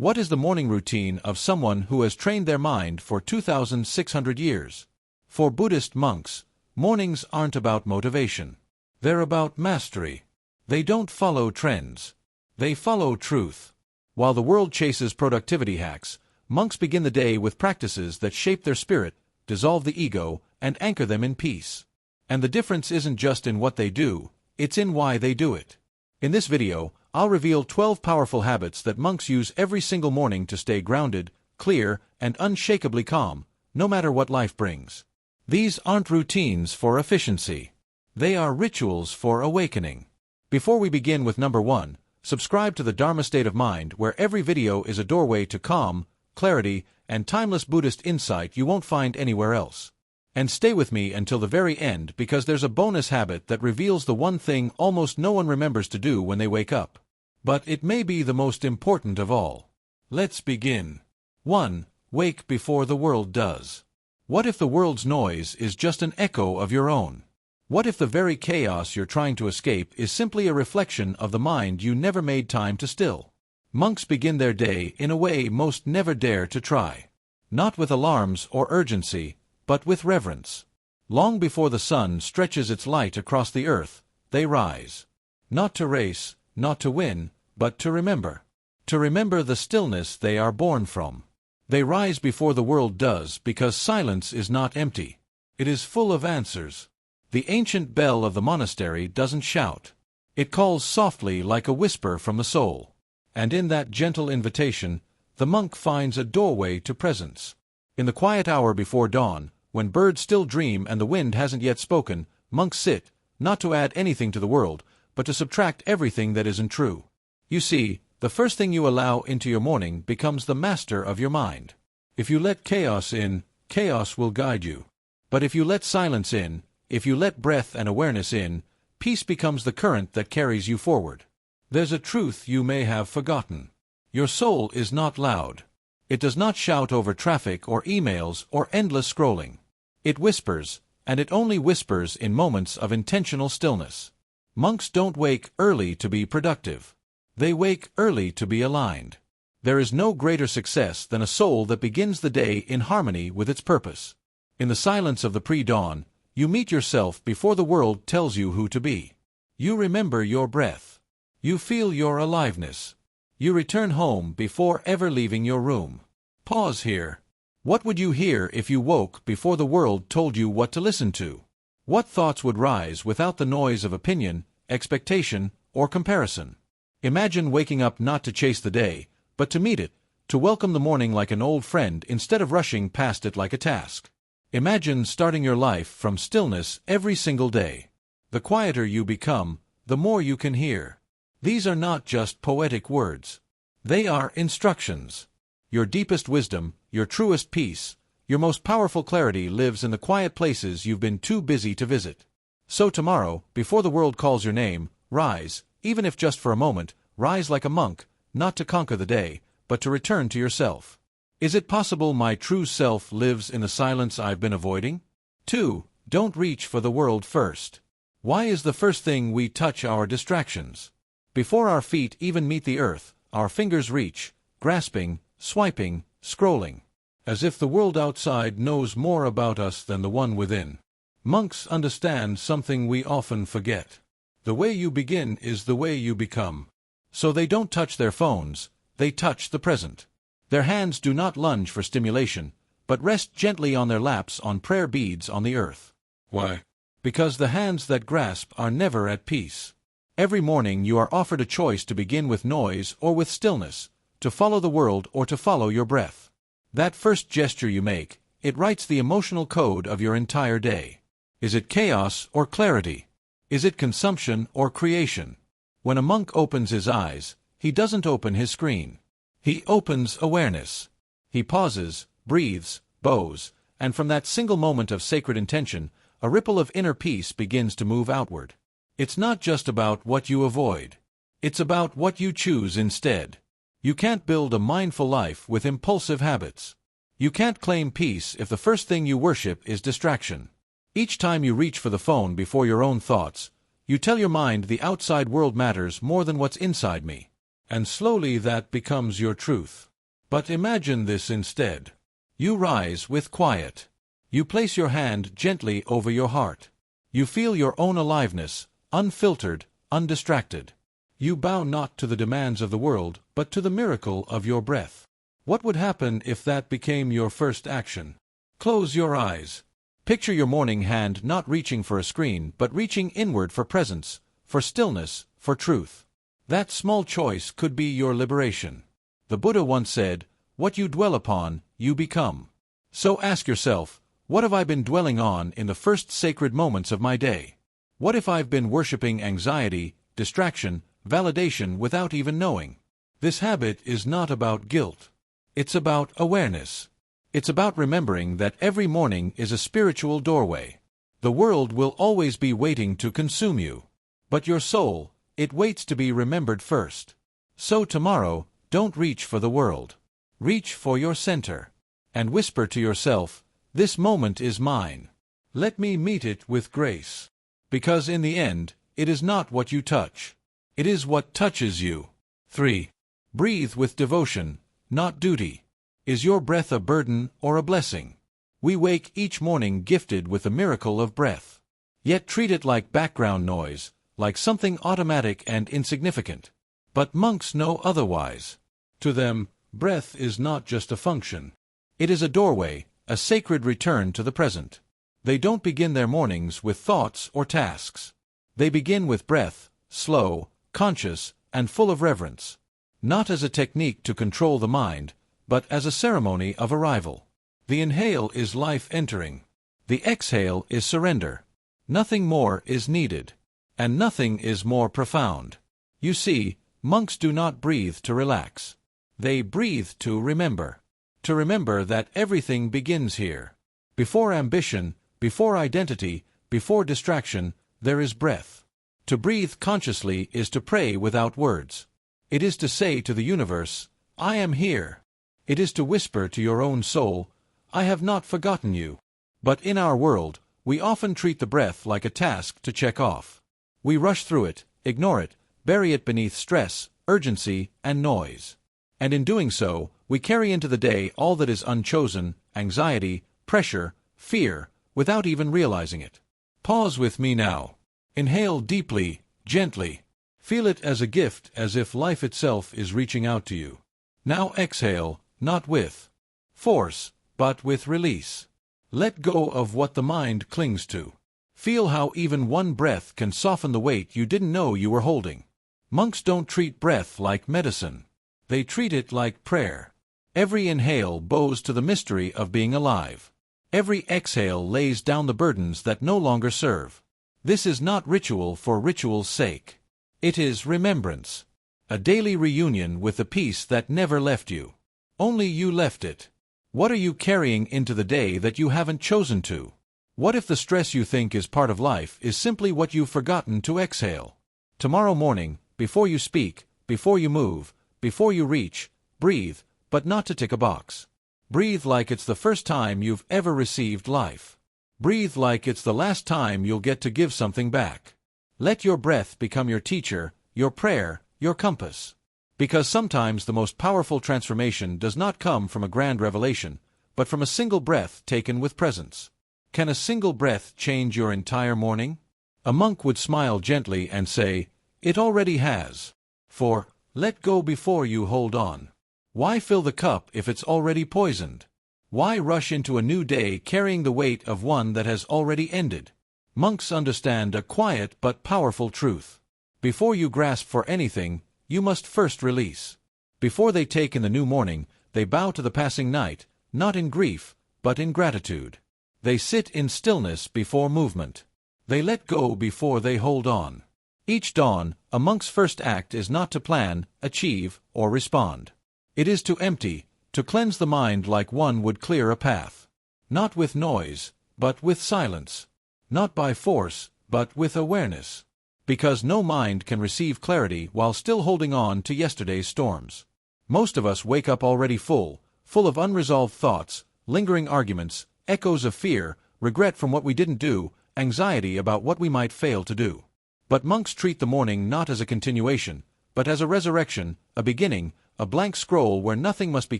What is the morning routine of someone who has trained their mind for 2,600 years? For Buddhist monks, mornings aren't about motivation. They're about mastery. They don't follow trends. They follow truth. While the world chases productivity hacks, monks begin the day with practices that shape their spirit, dissolve the ego, and anchor them in peace. And the difference isn't just in what they do, it's in why they do it. In this video, I'll reveal 12 powerful habits that monks use every single morning to stay grounded, clear, and unshakably calm, no matter what life brings. These aren't routines for efficiency. They are rituals for awakening. Before we begin with number 1, subscribe to the Dharma State of Mind, where every video is a doorway to calm, clarity, and timeless Buddhist insight you won't find anywhere else. And stay with me until the very end, because there's a bonus habit that reveals the one thing almost no one remembers to do when they wake up. But it may be the most important of all. Let's begin. 1. Wake before the world does. What if the world's noise is just an echo of your own? What if the very chaos you're trying to escape is simply a reflection of the mind you never made time to still? Monks begin their day in a way most never dare to try. Not with alarms or urgency, but with reverence. Long before the sun stretches its light across the earth, they rise. Not to race, not to win, but to remember. To remember the stillness they are born from. They rise before the world does because silence is not empty. It is full of answers. The ancient bell of the monastery doesn't shout. It calls softly like a whisper from the soul. And in that gentle invitation, the monk finds a doorway to presence. In the quiet hour before dawn, when birds still dream and the wind hasn't yet spoken, monks sit, not to add anything to the world, but to subtract everything that isn't true. You see, the first thing you allow into your morning becomes the master of your mind. If you let chaos in, chaos will guide you. But if you let silence in, if you let breath and awareness in, peace becomes the current that carries you forward. There's a truth you may have forgotten. Your soul is not loud. It does not shout over traffic or emails or endless scrolling. It whispers, and it only whispers in moments of intentional stillness. Monks don't wake early to be productive. They wake early to be aligned. There is no greater success than a soul that begins the day in harmony with its purpose. In the silence of the pre-dawn, you meet yourself before the world tells you who to be. You remember your breath. You feel your aliveness. You return home before ever leaving your room. Pause here. What would you hear if you woke before the world told you what to listen to? What thoughts would rise without the noise of opinion, expectation, or comparison? Imagine waking up not to chase the day, but to meet it, to welcome the morning like an old friend instead of rushing past it like a task. Imagine starting your life from stillness every single day. The quieter you become, the more you can hear. These are not just poetic words. They are instructions. Your deepest wisdom, your truest peace, your most powerful clarity lives in the quiet places you've been too busy to visit. So tomorrow, before the world calls your name, rise, even if just for a moment, rise like a monk, not to conquer the day, but to return to yourself. Is it possible my true self lives in the silence I've been avoiding? 2. Don't reach for the world first. Why is the first thing we touch our distractions? Before our feet even meet the earth, our fingers reach, grasping, swiping, scrolling. As if the world outside knows more about us than the one within. Monks understand something we often forget. The way you begin is the way you become. So they don't touch their phones, they touch the present. Their hands do not lunge for stimulation, but rest gently on their laps on prayer beads on the earth. Why? Because the hands that grasp are never at peace. Every morning you are offered a choice to begin with noise or with stillness, to follow the world or to follow your breath. That first gesture you make, it writes the emotional code of your entire day. Is it chaos or clarity? Is it consumption or creation? When a monk opens his eyes, he doesn't open his screen. He opens awareness. He pauses, breathes, bows, and from that single moment of sacred intention, a ripple of inner peace begins to move outward. It's not just about what you avoid. It's about what you choose instead. You can't build a mindful life with impulsive habits. You can't claim peace if the first thing you worship is distraction. Each time you reach for the phone before your own thoughts, you tell your mind the outside world matters more than what's inside me. And slowly that becomes your truth. But imagine this instead. You rise with quiet. You place your hand gently over your heart. You feel your own aliveness, unfiltered, undistracted. You bow not to the demands of the world, but to the miracle of your breath. What would happen if that became your first action? Close your eyes. Picture your morning hand not reaching for a screen, but reaching inward for presence, for stillness, for truth. That small choice could be your liberation. The Buddha once said, "What you dwell upon, you become." So ask yourself, what have I been dwelling on in the first sacred moments of my day? What if I've been worshipping anxiety, distraction, validation without even knowing? This habit is not about guilt. It's about awareness. It's about remembering that every morning is a spiritual doorway. The world will always be waiting to consume you. But your soul, it waits to be remembered first. So tomorrow, don't reach for the world. Reach for your center. And whisper to yourself, "This moment is mine. Let me meet it with grace." Because in the end, it is not what you touch. It is what touches you. 3. Breathe with devotion, not duty. Is your breath a burden or a blessing? We wake each morning gifted with the miracle of breath. Yet treat it like background noise, like something automatic and insignificant. But monks know otherwise. To them, breath is not just a function. It is a doorway, a sacred return to the present. They don't begin their mornings with thoughts or tasks. They begin with breath, slow, conscious, and full of reverence. Not as a technique to control the mind, but as a ceremony of arrival. The inhale is life entering. The exhale is surrender. Nothing more is needed. And nothing is more profound. You see, monks do not breathe to relax. They breathe to remember. To remember that everything begins here. Before ambition, before identity, before distraction, there is breath. To breathe consciously is to pray without words. It is to say to the universe, "I am here." It is to whisper to your own soul, "I have not forgotten you." But in our world, we often treat the breath like a task to check off. We rush through it, ignore it, bury it beneath stress, urgency, and noise. And in doing so, we carry into the day all that is unchosen, anxiety, pressure, fear, without even realizing it. Pause with me now. Inhale deeply, gently. Feel it as a gift, as if life itself is reaching out to you. Now exhale, not with force, but with release. Let go of what the mind clings to. Feel how even one breath can soften the weight you didn't know you were holding. Monks don't treat breath like medicine. They treat it like prayer. Every inhale bows to the mystery of being alive. Every exhale lays down the burdens that no longer serve. This is not ritual for ritual's sake. It is remembrance. A daily reunion with the peace that never left you. Only you left it. What are you carrying into the day that you haven't chosen to? What if the stress you think is part of life is simply what you've forgotten to exhale? Tomorrow morning, before you speak, before you move, before you reach, breathe, but not to tick a box. Breathe like it's the first time you've ever received life. Breathe like it's the last time you'll get to give something back. Let your breath become your teacher, your prayer, your compass. Because sometimes the most powerful transformation does not come from a grand revelation, but from a single breath taken with presence. Can a single breath change your entire morning? A monk would smile gently and say, "It already has." For, let go before you hold on. Why fill the cup if it's already poisoned? Why rush into a new day carrying the weight of one that has already ended? Monks understand a quiet but powerful truth. Before you grasp for anything, you must first release. Before they take in the new morning, they bow to the passing night, not in grief, but in gratitude. They sit in stillness before movement. They let go before they hold on. Each dawn, a monk's first act is not to plan, achieve, or respond. It is to empty, to cleanse the mind like one would clear a path. Not with noise, but with silence. Not by force, but with awareness. Because no mind can receive clarity while still holding on to yesterday's storms. Most of us wake up already full of unresolved thoughts, lingering arguments, echoes of fear, regret from what we didn't do, anxiety about what we might fail to do. But monks treat the morning not as a continuation, but as a resurrection, a beginning, a blank scroll where nothing must be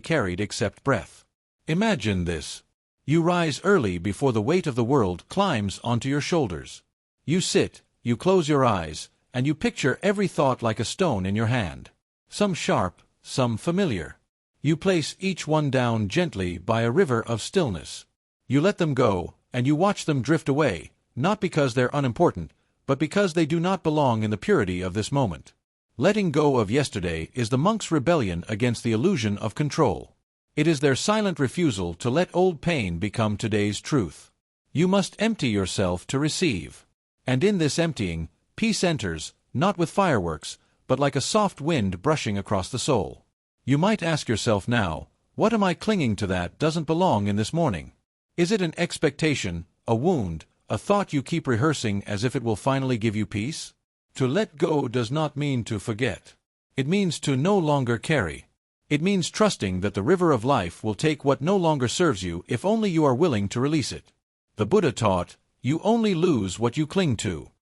carried except breath. Imagine this. You rise early before the weight of the world climbs onto your shoulders. You sit, you close your eyes, and you picture every thought like a stone in your hand. Some sharp, some familiar. You place each one down gently by a river of stillness. You let them go, and you watch them drift away, not because they're unimportant, but because they do not belong in the purity of this moment. Letting go of yesterday is the monk's rebellion against the illusion of control. It is their silent refusal to let old pain become today's truth. You must empty yourself to receive. And in this emptying, peace enters, not with fireworks, but like a soft wind brushing across the soul. You might ask yourself now, what am I clinging to that doesn't belong in this morning? Is it an expectation, a wound, a thought you keep rehearsing as if it will finally give you peace? To let go does not mean to forget. It means to no longer carry. It means trusting that the river of life will take what no longer serves you if only you are willing to release it. The Buddha taught, you only lose what you cling to.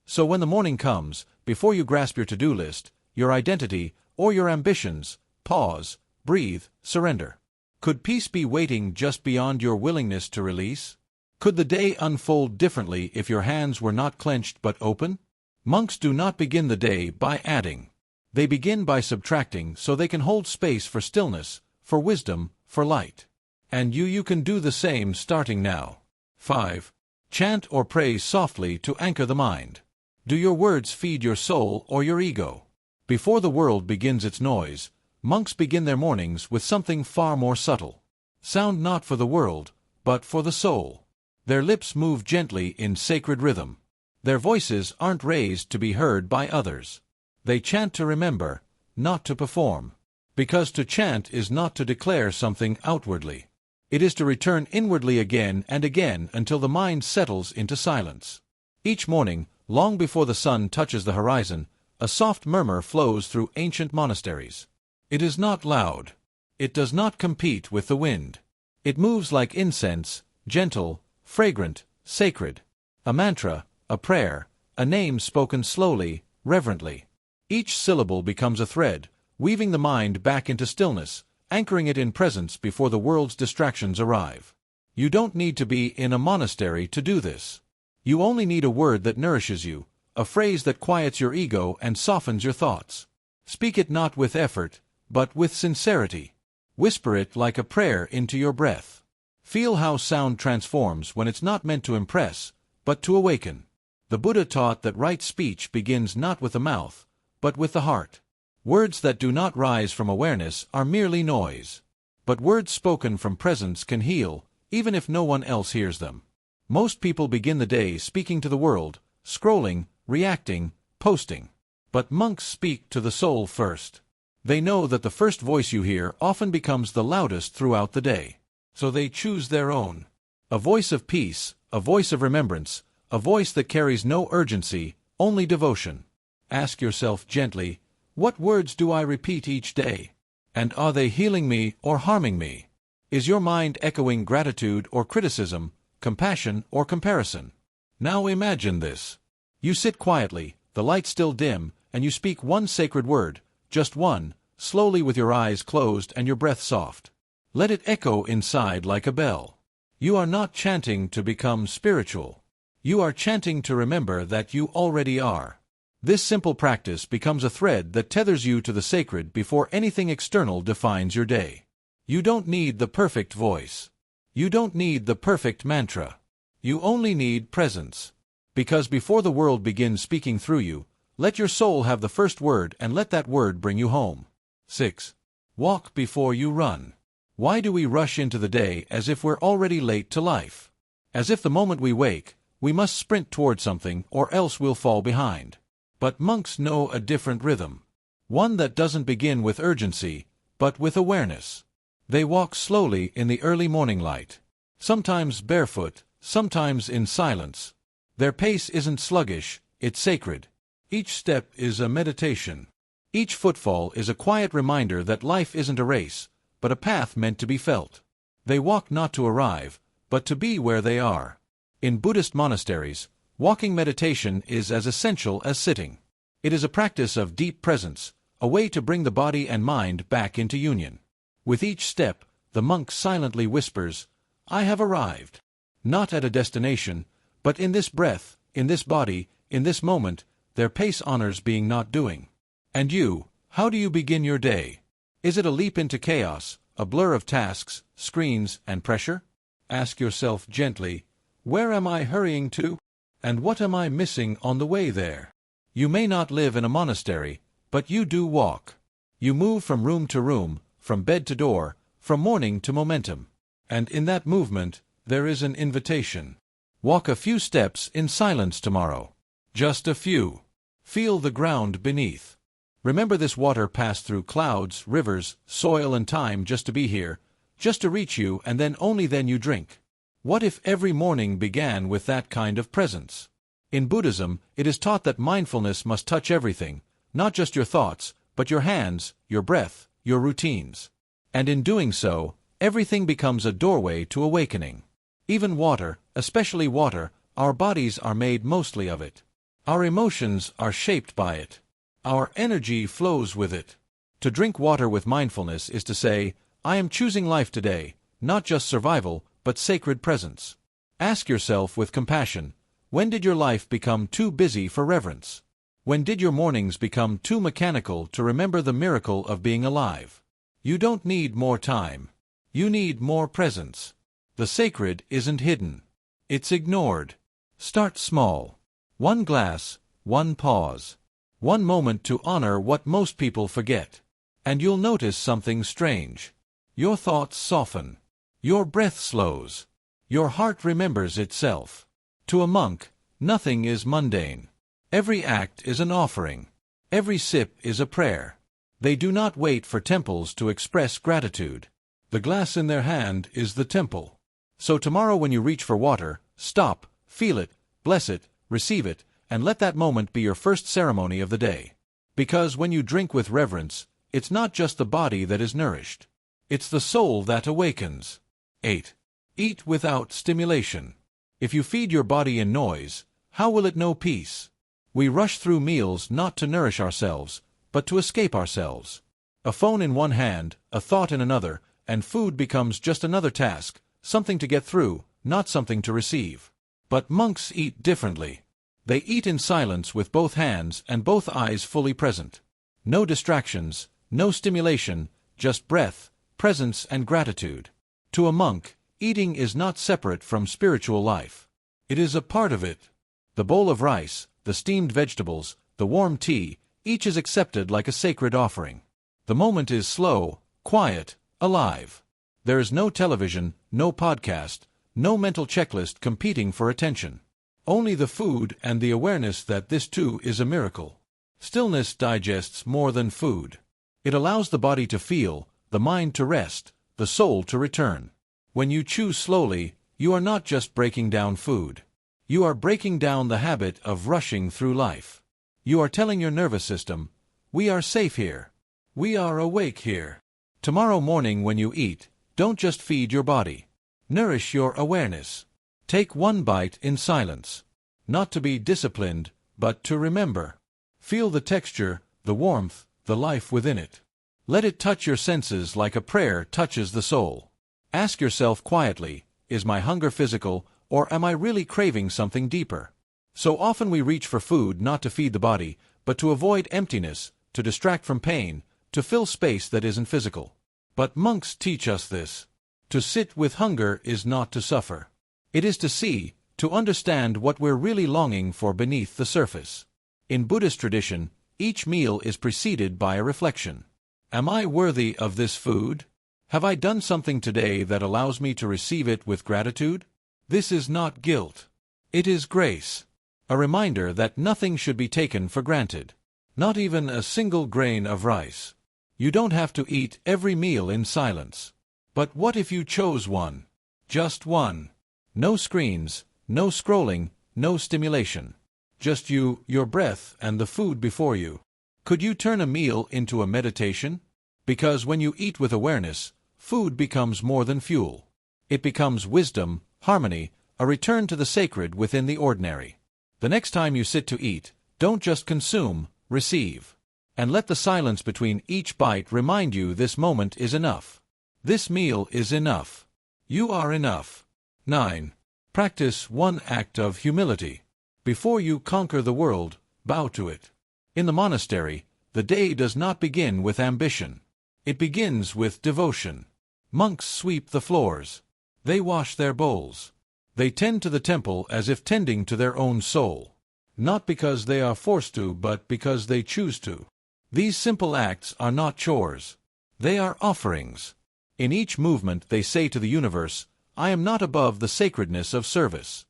So when the morning comes, before you grasp your to-do list, your identity, or your ambitions, pause, breathe, surrender. Could peace be waiting just beyond your willingness to release? Could the day unfold differently if your hands were not clenched but open? Monks do not begin the day by adding. They begin by subtracting so they can hold space for stillness, for wisdom, for light. And you can do the same starting now. 5. Chant or pray softly to anchor the mind. Do your words feed your soul or your ego? Before the world begins its noise, monks begin their mornings with something far more subtle. Sound not for the world, but for the soul. Their lips move gently in sacred rhythm. Their voices aren't raised to be heard by others. They chant to remember, not to perform. Because to chant is not to declare something outwardly. It is to return inwardly again and again until the mind settles into silence. Each morning, long before the sun touches the horizon, a soft murmur flows through ancient monasteries. It is not loud. It does not compete with the wind. It moves like incense, gentle, fragrant, sacred. A mantra, a prayer, a name spoken slowly, reverently. Each syllable becomes a thread, weaving the mind back into stillness, anchoring it in presence before the world's distractions arrive. You don't need to be in a monastery to do this. You only need a word that nourishes you, a phrase that quiets your ego and softens your thoughts. Speak it not with effort, but with sincerity. Whisper it like a prayer into your breath. Feel how sound transforms when it's not meant to impress, but to awaken. The Buddha taught that right speech begins not with the mouth, but with the heart. Words that do not rise from awareness are merely noise. But words spoken from presence can heal, even if no one else hears them. Most people begin the day speaking to the world, scrolling, reacting, posting. But monks speak to the soul first. They know that the first voice you hear often becomes the loudest throughout the day. So they choose their own. A voice of peace, a voice of remembrance, a voice that carries no urgency, only devotion. Ask yourself gently, what words do I repeat each day? And are they healing me or harming me? Is your mind echoing gratitude or criticism, compassion or comparison? Now imagine this. You sit quietly, the light still dim, and you speak one sacred word, just one, slowly with your eyes closed and your breath soft. Let it echo inside like a bell. You are not chanting to become spiritual. You are chanting to remember that you already are. This simple practice becomes a thread that tethers you to the sacred before anything external defines your day. You don't need the perfect voice. You don't need the perfect mantra. You only need presence. Because before the world begins speaking through you, let your soul have the first word and let that word bring you home. 6. Walk before you run. Why do we rush into the day as if we're already late to life? As if the moment we wake, we must sprint toward something or else we'll fall behind. But monks know a different rhythm. One that doesn't begin with urgency, but with awareness. They walk slowly in the early morning light. Sometimes barefoot, sometimes in silence. Their pace isn't sluggish, it's sacred. Each step is a meditation. Each footfall is a quiet reminder that life isn't a race, but a path meant to be felt. They walk not to arrive, but to be where they are. In Buddhist monasteries, walking meditation is as essential as sitting. It is a practice of deep presence, a way to bring the body and mind back into union. With each step, the monk silently whispers, "I have arrived." Not at a destination, but in this breath, in this body, in this moment, their pace honors being not doing. And you, how do you begin your day? Is it a leap into chaos, a blur of tasks, screens, and pressure? Ask yourself gently, where am I hurrying to? And what am I missing on the way there? You may not live in a monastery, but you do walk. You move from room to room, from bed to door, from morning to momentum. And in that movement, there is an invitation. Walk a few steps in silence tomorrow. Just a few. Feel the ground beneath. Remember this water passed through clouds, rivers, soil and time just to be here, just to reach you, and then only then you drink. What if every morning began with that kind of presence? In Buddhism, it is taught that mindfulness must touch everything, not just your thoughts, but your hands, your breath, your routines. And in doing so, everything becomes a doorway to awakening. Even water, especially water, our bodies are made mostly of it. Our emotions are shaped by it. Our energy flows with it. To drink water with mindfulness is to say, I am choosing life today, not just survival, but sacred presence. Ask yourself with compassion, when did your life become too busy for reverence? When did your mornings become too mechanical to remember the miracle of being alive? You don't need more time. You need more presence. The sacred isn't hidden. It's ignored. Start small. One glass, one pause. One moment to honor what most people forget. And you'll notice something strange. Your thoughts soften. Your breath slows. Your heart remembers itself. To a monk, nothing is mundane. Every act is an offering. Every sip is a prayer. They do not wait for temples to express gratitude. The glass in their hand is the temple. So tomorrow when you reach for water, stop, feel it, bless it, receive it, and let that moment be your first ceremony of the day. Because when you drink with reverence, it's not just the body that is nourished. It's the soul that awakens. 8. Eat without stimulation. If you feed your body in noise, how will it know peace? We rush through meals not to nourish ourselves, but to escape ourselves. A phone in one hand, a thought in another, and food becomes just another task, something to get through, not something to receive. But monks eat differently. They eat in silence with both hands and both eyes fully present. No distractions, no stimulation, just breath, presence and gratitude. To a monk, eating is not separate from spiritual life. It is a part of it. The bowl of rice, the steamed vegetables, the warm tea, each is accepted like a sacred offering. The moment is slow, quiet, alive. There is no television, no podcast, no mental checklist competing for attention. Only the food and the awareness that this too is a miracle. Stillness digests more than food. It allows the body to feel, the mind to rest, the soul to return. When you chew slowly, you are not just breaking down food. You are breaking down the habit of rushing through life. You are telling your nervous system, we are safe here. We are awake here. Tomorrow morning when you eat, don't just feed your body. Nourish your awareness. Take one bite in silence. Not to be disciplined, but to remember. Feel the texture, the warmth, the life within it. Let it touch your senses like a prayer touches the soul. Ask yourself quietly, is my hunger physical, or am I really craving something deeper? So often we reach for food not to feed the body, but to avoid emptiness, to distract from pain, to fill space that isn't physical. But monks teach us this. To sit with hunger is not to suffer. It is to see, to understand what we're really longing for beneath the surface. In Buddhist tradition, each meal is preceded by a reflection. Am I worthy of this food? Have I done something today that allows me to receive it with gratitude? This is not guilt. It is grace. A reminder that nothing should be taken for granted. Not even a single grain of rice. You don't have to eat every meal in silence. But what if you chose one? Just one. No screens, no scrolling, no stimulation. Just you, your breath, and the food before you. Could you turn a meal into a meditation? Because when you eat with awareness, food becomes more than fuel. It becomes wisdom, harmony, a return to the sacred within the ordinary. The next time you sit to eat, don't just consume, receive. And let the silence between each bite remind you this moment is enough. This meal is enough. You are enough. 9. Practice one act of humility. Before you conquer the world, bow to it. In the monastery, the day does not begin with ambition. It begins with devotion. Monks sweep the floors. They wash their bowls. They tend to the temple as if tending to their own soul. Not because they are forced to, but because they choose to. These simple acts are not chores. They are offerings. In each movement they say to the universe, I am not above the sacredness of service.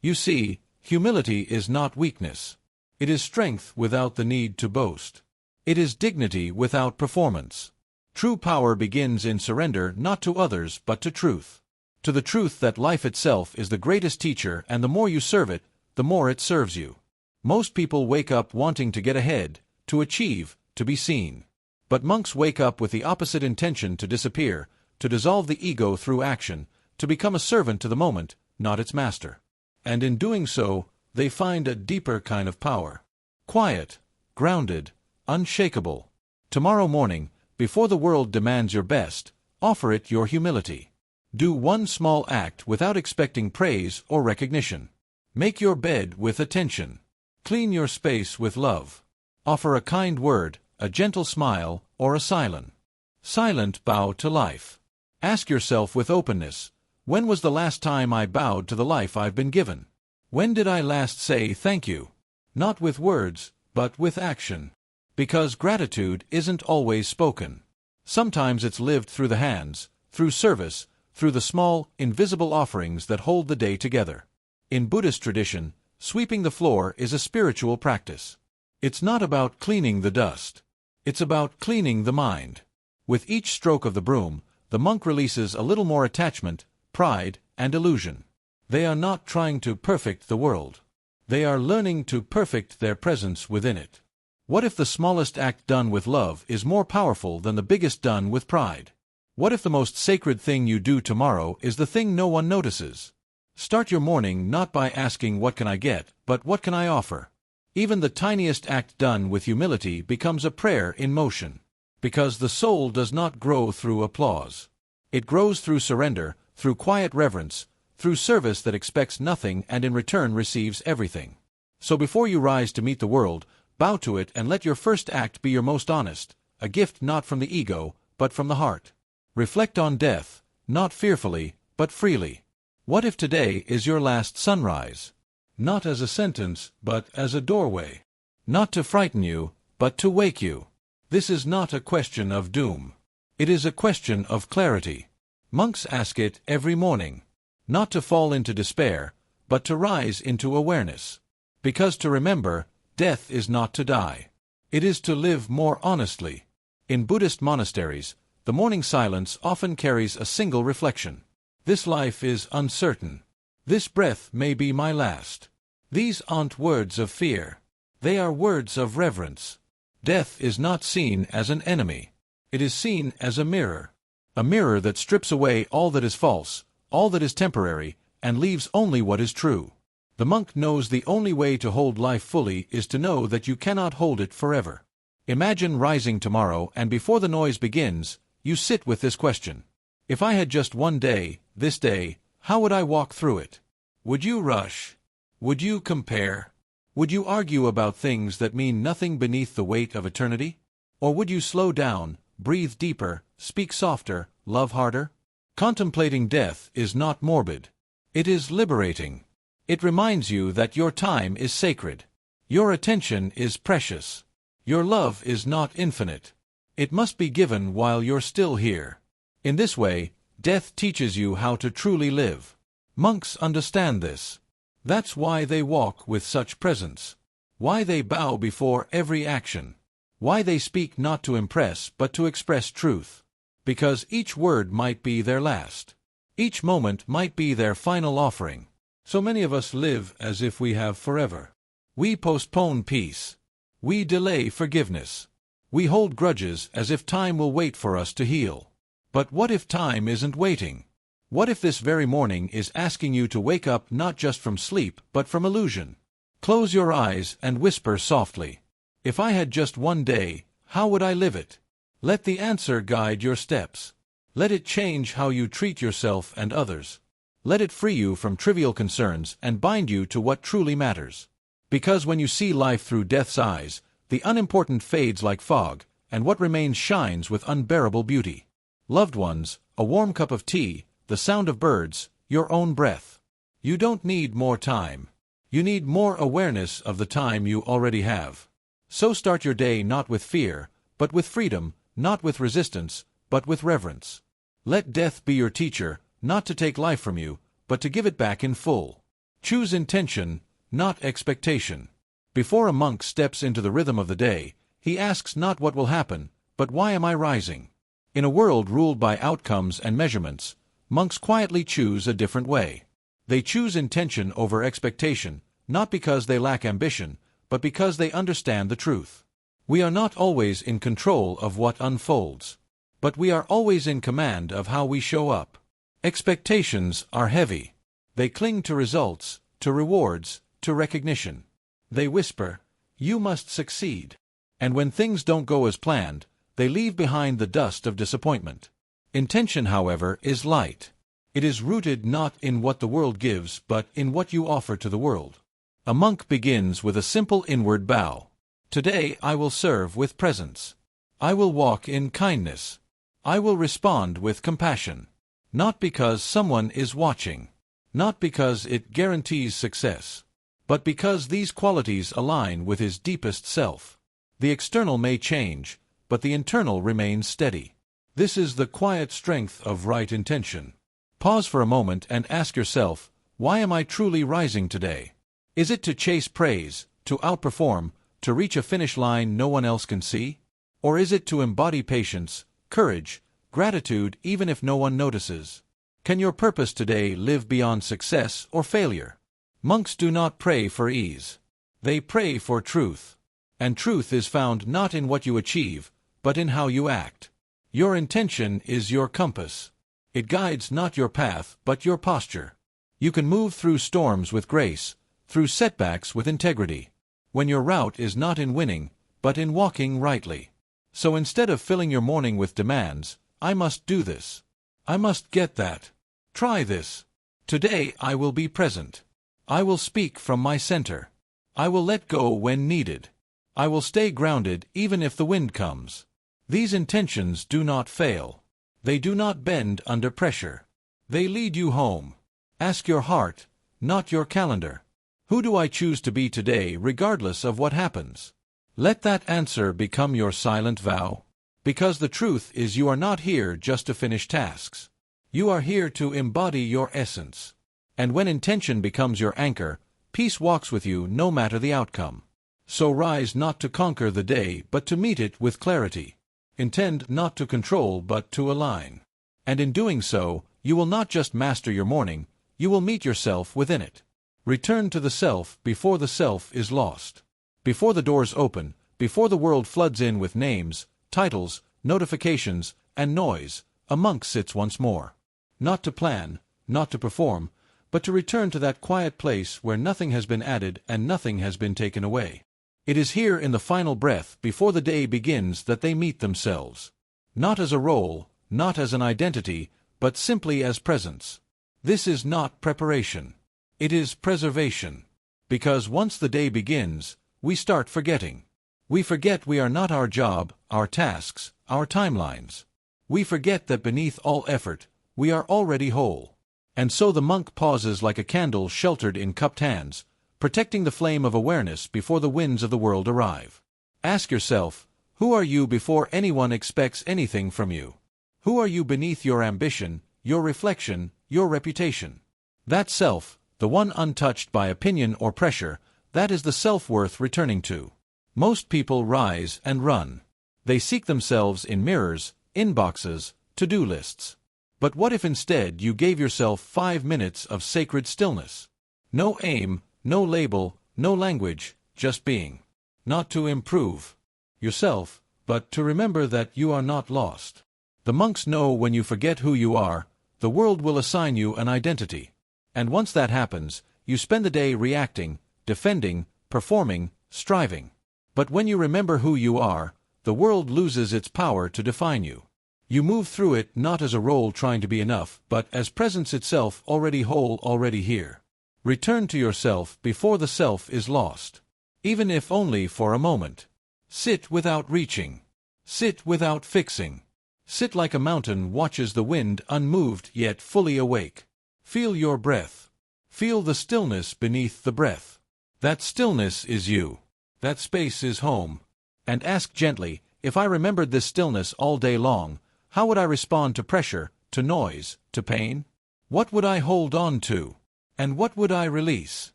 You see, humility is not weakness. It is strength without the need to boast. It is dignity without performance. True power begins in surrender not to others but to truth. To the truth that life itself is the greatest teacher, and the more you serve it, the more it serves you. Most people wake up wanting to get ahead, to achieve, to be seen. But monks wake up with the opposite intention: to disappear, to dissolve the ego through action, to become a servant to the moment, not its master. And in doing so, they find a deeper kind of power. Quiet, grounded, unshakable. Tomorrow morning, before the world demands your best, offer it your humility. Do one small act without expecting praise or recognition. Make your bed with attention. Clean your space with love. Offer a kind word, a gentle smile, or a silent bow to life. Ask yourself with openness, when was the last time I bowed to the life I've been given? When did I last say thank you? Not with words, but with action. Because gratitude isn't always spoken. Sometimes it's lived through the hands, through service, through the small, invisible offerings that hold the day together. In Buddhist tradition, sweeping the floor is a spiritual practice. It's not about cleaning the dust. It's about cleaning the mind. With each stroke of the broom, the monk releases a little more attachment, pride, and illusion. They are not trying to perfect the world. They are learning to perfect their presence within it. What if the smallest act done with love is more powerful than the biggest done with pride? What if the most sacred thing you do tomorrow is the thing no one notices? Start your morning not by asking what can I get, but what can I offer? Even the tiniest act done with humility becomes a prayer in motion. Because the soul does not grow through applause. It grows through surrender, through quiet reverence, through service that expects nothing and in return receives everything. So before you rise to meet the world, bow to it and let your first act be your most honest, a gift not from the ego, but from the heart. Reflect on death, not fearfully, but freely. What if today is your last sunrise? Not as a sentence, but as a doorway. Not to frighten you, but to wake you. This is not a question of doom. It is a question of clarity. Monks ask it every morning. Not to fall into despair, but to rise into awareness. Because to remember, death is not to die. It is to live more honestly. In Buddhist monasteries, the morning silence often carries a single reflection. This life is uncertain. This breath may be my last. These aren't words of fear. They are words of reverence. Death is not seen as an enemy. It is seen as a mirror that strips away all that is false, all that is temporary, and leaves only what is true. The monk knows the only way to hold life fully is to know that you cannot hold it forever. Imagine rising tomorrow and before the noise begins, you sit with this question. If I had just one day, this day, how would I walk through it? Would you rush? Would you compare? Would you argue about things that mean nothing beneath the weight of eternity? Or would you slow down, breathe deeper, speak softer, love harder? Contemplating death is not morbid. It is liberating. It reminds you that your time is sacred. Your attention is precious. Your love is not infinite. It must be given while you're still here. In this way, death teaches you how to truly live. Monks understand this. That's why they walk with such presence. Why they bow before every action. Why they speak not to impress but to express truth. Because each word might be their last. Each moment might be their final offering. So many of us live as if we have forever. We postpone peace. We delay forgiveness. We hold grudges as if time will wait for us to heal. But what if time isn't waiting? What if this very morning is asking you to wake up not just from sleep but from illusion? Close your eyes and whisper softly. If I had just one day, how would I live it? Let the answer guide your steps. Let it change how you treat yourself and others. Let it free you from trivial concerns and bind you to what truly matters. Because when you see life through death's eyes, the unimportant fades like fog, and what remains shines with unbearable beauty. Loved ones, a warm cup of tea, the sound of birds, your own breath. You don't need more time. You need more awareness of the time you already have. So start your day not with fear, but with freedom, not with resistance, but with reverence. Let death be your teacher, not to take life from you, but to give it back in full. Choose intention, not expectation. Before a monk steps into the rhythm of the day, he asks not what will happen, but why am I rising? In a world ruled by outcomes and measurements, monks quietly choose a different way. They choose intention over expectation, not because they lack ambition, but because they understand the truth. We are not always in control of what unfolds, but we are always in command of how we show up. Expectations are heavy. They cling to results, to rewards, to recognition. They whisper, "You must succeed." And when things don't go as planned, they leave behind the dust of disappointment. Intention, however, is light. It is rooted not in what the world gives, but in what you offer to the world. A monk begins with a simple inward bow. Today I will serve with presence. I will walk in kindness. I will respond with compassion. Not because someone is watching. Not because it guarantees success. But because these qualities align with his deepest self. The external may change, but the internal remains steady. This is the quiet strength of right intention. Pause for a moment and ask yourself, why am I truly rising today? Is it to chase praise, to outperform, to reach a finish line no one else can see? Or is it to embody patience, courage, gratitude even if no one notices? Can your purpose today live beyond success or failure? Monks do not pray for ease. They pray for truth. And truth is found not in what you achieve, but in how you act. Your intention is your compass. It guides not your path, but your posture. You can move through storms with grace, through setbacks with integrity, when your route is not in winning, but in walking rightly. So instead of filling your morning with demands, I must do this. I must get that. Try this. Today I will be present. I will speak from my center. I will let go when needed. I will stay grounded even if the wind comes. These intentions do not fail. They do not bend under pressure. They lead you home. Ask your heart, not your calendar. Who do I choose to be today regardless of what happens? Let that answer become your silent vow. Because the truth is you are not here just to finish tasks. You are here to embody your essence. And when intention becomes your anchor, peace walks with you no matter the outcome. So rise not to conquer the day but to meet it with clarity. Intend not to control but to align. And in doing so, you will not just master your morning, you will meet yourself within it. Return to the self before the self is lost. Before the doors open, before the world floods in with names, titles, notifications, and noise, a monk sits once more. Not to plan, not to perform, but to return to that quiet place where nothing has been added and nothing has been taken away. It is here in the final breath before the day begins that they meet themselves. Not as a role, not as an identity, but simply as presence. This is not preparation. It is preservation. Because once the day begins, we start forgetting. We forget we are not our job, our tasks, our timelines. We forget that beneath all effort, we are already whole. And so the monk pauses like a candle sheltered in cupped hands, protecting the flame of awareness before the winds of the world arrive. Ask yourself, who are you before anyone expects anything from you? Who are you beneath your ambition, your reflection, your reputation? That self, the one untouched by opinion or pressure, that is the self worth returning to. Most people rise and run. They seek themselves in mirrors, inboxes, to-do lists. But what if instead you gave yourself 5 minutes of sacred stillness? No aim, no label, no language, just being. Not to improve yourself, but to remember that you are not lost. The monks know when you forget who you are, the world will assign you an identity. And once that happens, you spend the day reacting, defending, performing, striving. But when you remember who you are, the world loses its power to define you. You move through it not as a role trying to be enough, but as presence itself, already whole, already here. Return to yourself before the self is lost. Even if only for a moment. Sit without reaching. Sit without fixing. Sit like a mountain watches the wind, unmoved yet fully awake. Feel your breath. Feel the stillness beneath the breath. That stillness is you. That space is home. And ask gently, if I remembered this stillness all day long, how would I respond to pressure, to noise, to pain? What would I hold on to? And what would I release?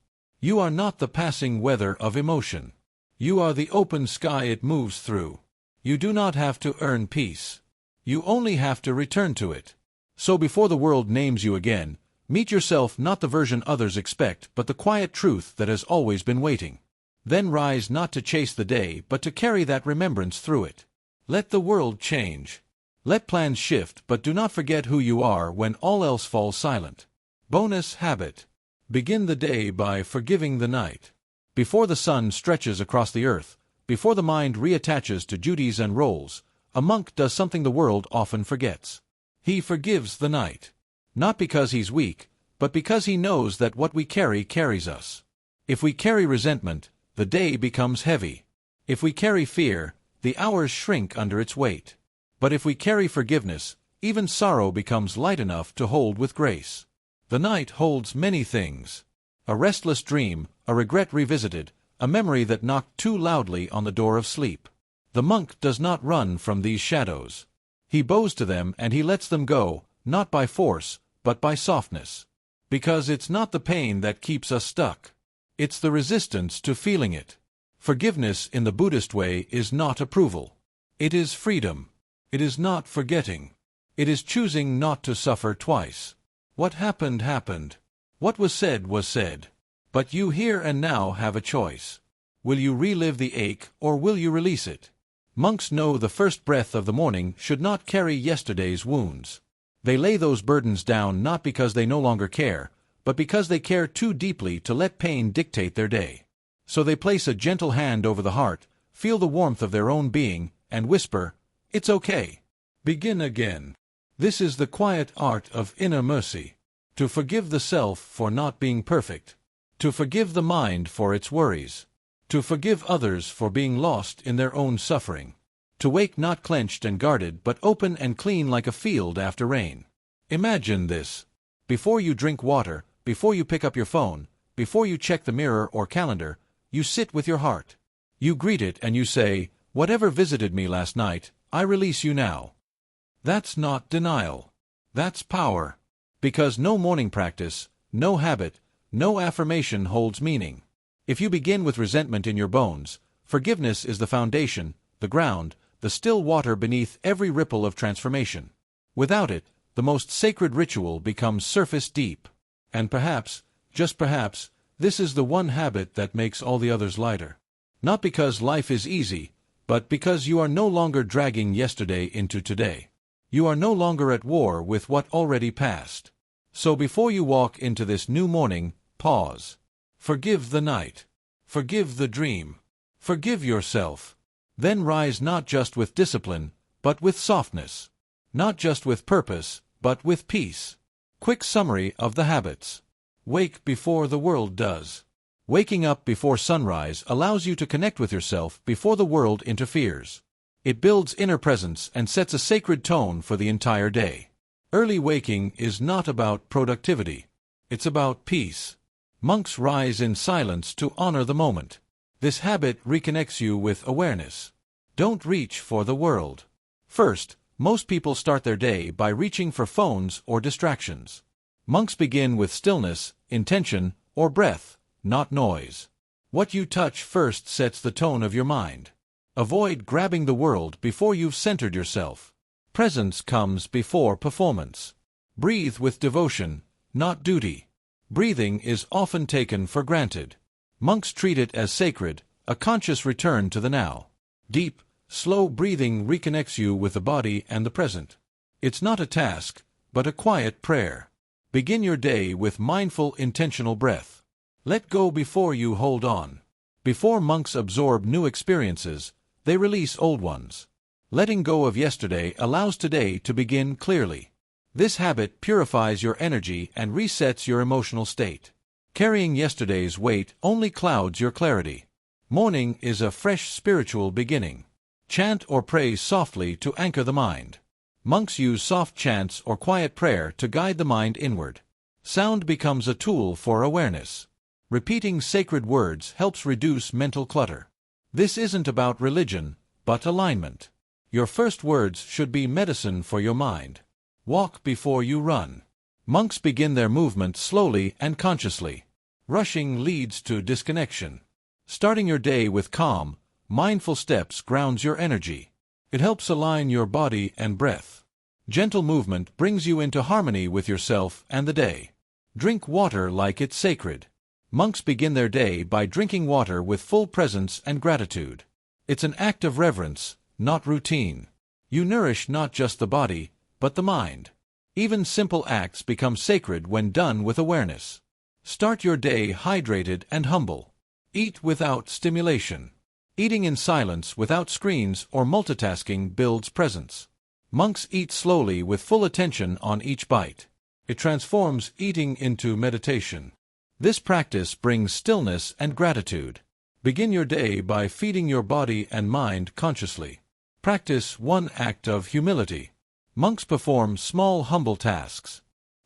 You are not the passing weather of emotion. You are the open sky it moves through. You do not have to earn peace. You only have to return to it. So before the world names you again, meet yourself not the version others expect, but the quiet truth that has always been waiting. Then rise not to chase the day, but to carry that remembrance through it. Let the world change. Let plans shift, but do not forget who you are when all else falls silent. Bonus habit. Begin the day by forgiving the night. Before the sun stretches across the earth, before the mind reattaches to duties and roles, a monk does something the world often forgets. He forgives the night. Not because he's weak, but because he knows that what we carry carries us. If we carry resentment, the day becomes heavy. If we carry fear, the hours shrink under its weight. But if we carry forgiveness, even sorrow becomes light enough to hold with grace. The night holds many things. A restless dream, a regret revisited, a memory that knocked too loudly on the door of sleep. The monk does not run from these shadows. He bows to them and he lets them go, not by force, but by softness. Because it's not the pain that keeps us stuck. It's the resistance to feeling it. Forgiveness in the Buddhist way is not approval. It is freedom. It is not forgetting. It is choosing not to suffer twice. What happened, happened. What was said, was said. But you here and now have a choice. Will you relive the ache, or will you release it? Monks know the first breath of the morning should not carry yesterday's wounds. They lay those burdens down not because they no longer care, but because they care too deeply to let pain dictate their day. So they place a gentle hand over the heart, feel the warmth of their own being, and whisper, "It's okay. Begin again." This is the quiet art of inner mercy. To forgive the self for not being perfect. To forgive the mind for its worries. To forgive others for being lost in their own suffering. To wake not clenched and guarded but open and clean like a field after rain. Imagine this. Before you drink water, before you pick up your phone, before you check the mirror or calendar, you sit with your heart. You greet it and you say, "Whatever visited me last night, I release you now." That's not denial. That's power. Because no morning practice, no habit, no affirmation holds meaning. If you begin with resentment in your bones, forgiveness is the foundation, the ground, the still water beneath every ripple of transformation. Without it, the most sacred ritual becomes surface deep. And perhaps, just perhaps, this is the one habit that makes all the others lighter. Not because life is easy, but because you are no longer dragging yesterday into today. You are no longer at war with what already passed. So before you walk into this new morning, pause. Forgive the night. Forgive the dream. Forgive yourself. Then rise not just with discipline, but with softness. Not just with purpose, but with peace. Quick summary of the habits. Wake before the world does. Waking up before sunrise allows you to connect with yourself before the world interferes. It builds inner presence and sets a sacred tone for the entire day. Early waking is not about productivity. It's about peace. Monks rise in silence to honor the moment. This habit reconnects you with awareness. Don't reach for the world. First, most people start their day by reaching for phones or distractions. Monks begin with stillness, intention, or breath, not noise. What you touch first sets the tone of your mind. Avoid grabbing the world before you've centered yourself. Presence comes before performance. Breathe with devotion, not duty. Breathing is often taken for granted. Monks treat it as sacred, a conscious return to the now. Deep, slow breathing reconnects you with the body and the present. It's not a task, but a quiet prayer. Begin your day with mindful, intentional breath. Let go before you hold on. Before monks absorb new experiences, they release old ones. Letting go of yesterday allows today to begin clearly. This habit purifies your energy and resets your emotional state. Carrying yesterday's weight only clouds your clarity. Morning is a fresh spiritual beginning. Chant or pray softly to anchor the mind. Monks use soft chants or quiet prayer to guide the mind inward. Sound becomes a tool for awareness. Repeating sacred words helps reduce mental clutter. This isn't about religion, but alignment. Your first words should be medicine for your mind. Walk before you run. Monks begin their movement slowly and consciously. Rushing leads to disconnection. Starting your day with calm, mindful steps grounds your energy. It helps align your body and breath. Gentle movement brings you into harmony with yourself and the day. Drink water like it's sacred. Monks begin their day by drinking water with full presence and gratitude. It's an act of reverence, not routine. You nourish not just the body, but the mind. Even simple acts become sacred when done with awareness. Start your day hydrated and humble. Eat without stimulation. Eating in silence without screens or multitasking builds presence. Monks eat slowly with full attention on each bite. It transforms eating into meditation. This practice brings stillness and gratitude. Begin your day by feeding your body and mind consciously. Practice one act of humility. Monks perform small, humble tasks.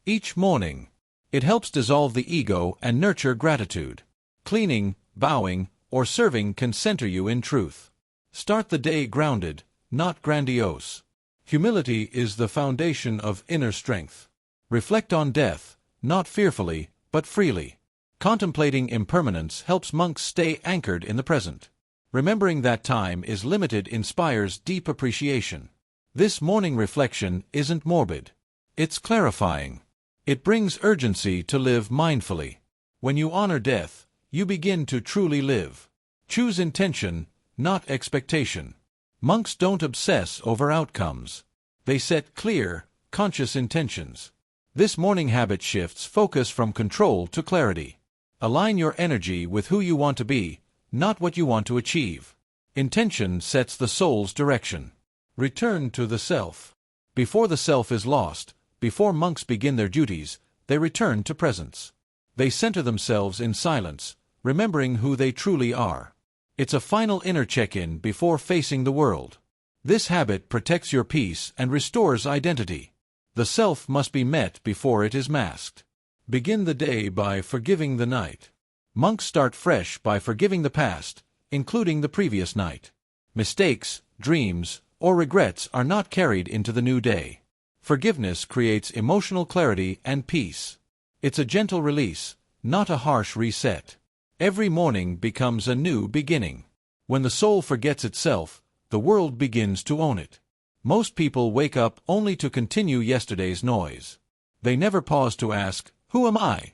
Each morning, it helps dissolve the ego and nurture gratitude. Cleaning, bowing, or serving can center you in truth. Start the day grounded, not grandiose. Humility is the foundation of inner strength. Reflect on death, not fearfully, but freely. Contemplating impermanence helps monks stay anchored in the present. Remembering that time is limited inspires deep appreciation. This morning reflection isn't morbid. It's clarifying. It brings urgency to live mindfully. When you honor death, you begin to truly live. Choose intention, not expectation. Monks don't obsess over outcomes. They set clear, conscious intentions. This morning habit shifts focus from control to clarity. Align your energy with who you want to be, not what you want to achieve. Intention sets the soul's direction. Return to the self. Before the self is lost, before monks begin their duties, they return to presence. They center themselves in silence, remembering who they truly are. It's a final inner check-in before facing the world. This habit protects your peace and restores identity. The self must be met before it is masked. Begin the day by forgiving the night. Monks start fresh by forgiving the past, including the previous night. Mistakes, dreams, or regrets are not carried into the new day. Forgiveness creates emotional clarity and peace. It's a gentle release, not a harsh reset. Every morning becomes a new beginning. When the soul forgets itself, the world begins to own it. Most people wake up only to continue yesterday's noise. They never pause to ask, "Who am I?"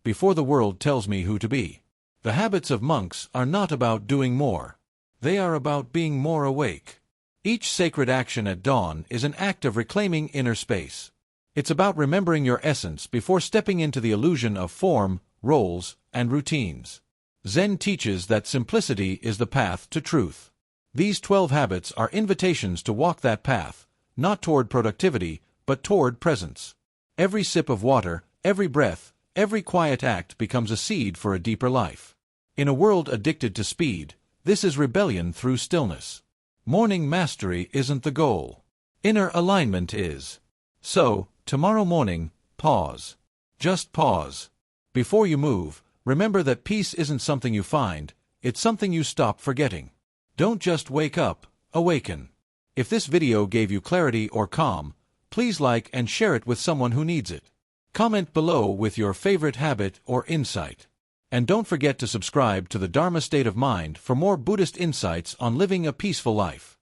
before the world tells me who to be. The habits of monks are not about doing more. They are about being more awake. Each sacred action at dawn is an act of reclaiming inner space. It's about remembering your essence before stepping into the illusion of form, roles, and routines. Zen teaches that simplicity is the path to truth. These 12 habits are invitations to walk that path, not toward productivity, but toward presence. Every sip of water, every breath, every quiet act becomes a seed for a deeper life. In a world addicted to speed, this is rebellion through stillness. Morning mastery isn't the goal. Inner alignment is. So, tomorrow morning, pause. Just pause. Before you move, remember that peace isn't something you find, it's something you stop forgetting. Don't just wake up, awaken. If this video gave you clarity or calm, please like and share it with someone who needs it. Comment below with your favorite habit or insight. And don't forget to subscribe to the Dharma State of Mind for more Buddhist insights on living a peaceful life.